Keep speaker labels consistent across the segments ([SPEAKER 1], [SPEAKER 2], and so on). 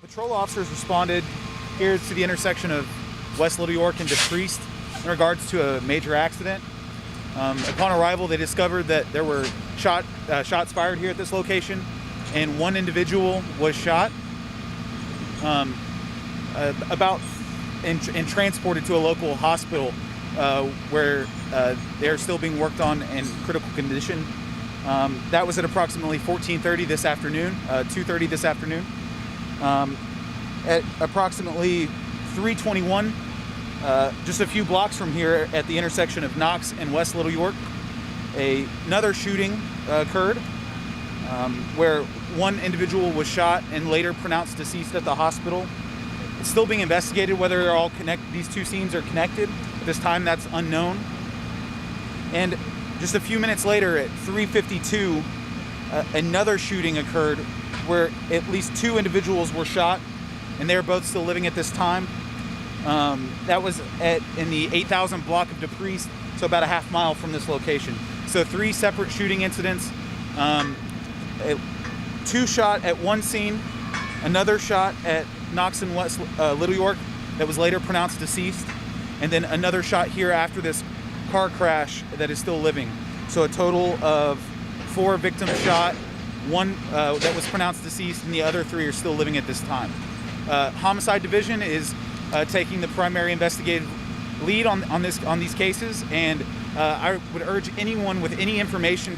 [SPEAKER 1] Patrol officers responded here to the intersection of West Little York and DePriest in regards to a major accident. Upon arrival, they discovered that there were shots fired here at this location, and one individual was shot, and transported to a local hospital where they are still being worked on in critical condition. That was at approximately 14:30 this afternoon, 2:30 this afternoon. At approximately 3:21, just a few blocks from here at the intersection of Knox and West Little York, another shooting occurred where one individual was shot and later pronounced deceased at the hospital. It's still being investigated whether they're all connected. These two scenes are connected. At this time, that's unknown. And just a few minutes later, at 3:52, another shooting occurred where at least two individuals were shot, and they're both still living at this time. That was in the 8000 block of DePriest, so about a half mile from this location. So three separate shooting incidents. Two shot at one scene, another shot at Knox and West Little York that was later pronounced deceased, and then another shot here after this car crash that is still living. So a total of 4 victims shot, one that was pronounced deceased, and the other 3 are still living at this time. Homicide Division is taking the primary investigative lead on these cases, and I would urge anyone with any information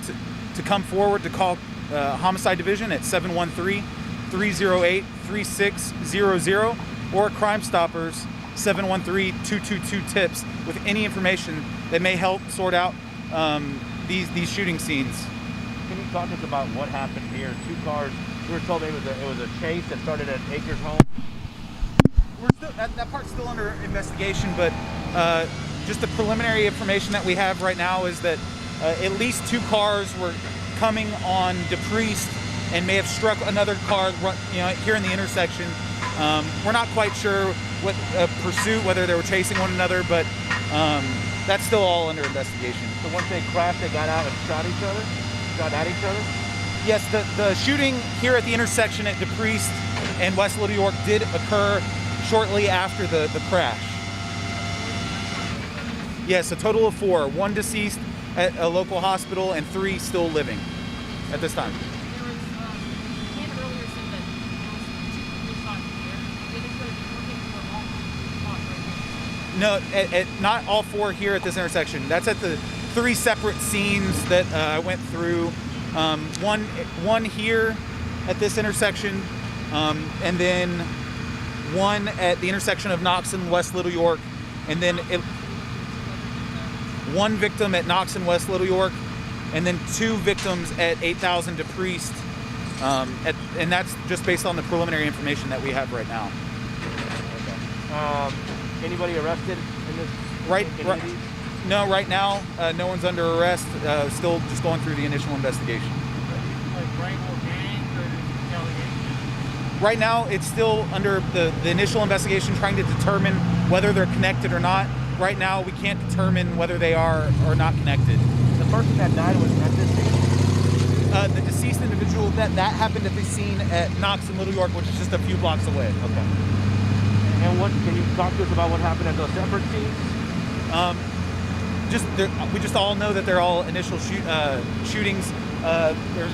[SPEAKER 1] to come forward to call Homicide Division at 713-308-3600 or Crime Stoppers 713-222-TIPS with any information that may help sort out these shooting scenes.
[SPEAKER 2] Can you talk to us about what happened here? 2 cars. We were told it was a chase that started at Acres home.
[SPEAKER 1] That part's still under investigation, but just the preliminary information that we have right now is that at least 2 cars were coming on DePriest and may have struck another car, here in the intersection. We're not quite sure what pursuit, whether they were chasing one another, but that's still all under investigation.
[SPEAKER 2] So once they crashed, they got out and shot at each other?
[SPEAKER 1] Yes, the shooting here at the intersection at DePriest and West Little York did occur shortly after the crash. Yes, a total of 4. 1 deceased at a local hospital and 3 still living at this time. No, not all 4 here at this intersection. That's at the 3 separate scenes that I went through. One here at this intersection, and then one at the intersection of Knox and West Little York, and then one victim at Knox and West Little York, and then 2 victims at 8000 DePriest, and that's just based on the preliminary information that we have right now.
[SPEAKER 2] Okay. Anybody arrested in this?
[SPEAKER 1] No, right now, no one's under arrest. Still just going through the initial investigation. Right now, it's still under the initial investigation, trying to determine whether they're connected or not. Right now, we can't determine whether they are or not connected.
[SPEAKER 2] The person that died was at this scene?
[SPEAKER 1] The deceased individual, that happened at the scene at Knox and Little York, which is just a few blocks away.
[SPEAKER 2] Okay. And can you talk to us about what happened at those separate scenes?
[SPEAKER 1] We just all know that they're all initial shootings. There's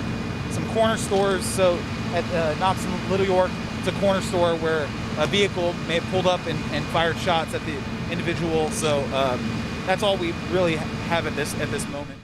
[SPEAKER 1] some corner stores. So at Knox and Little York, it's a corner store where a vehicle may have pulled up and fired shots at the individual. So that's all we really have at this moment.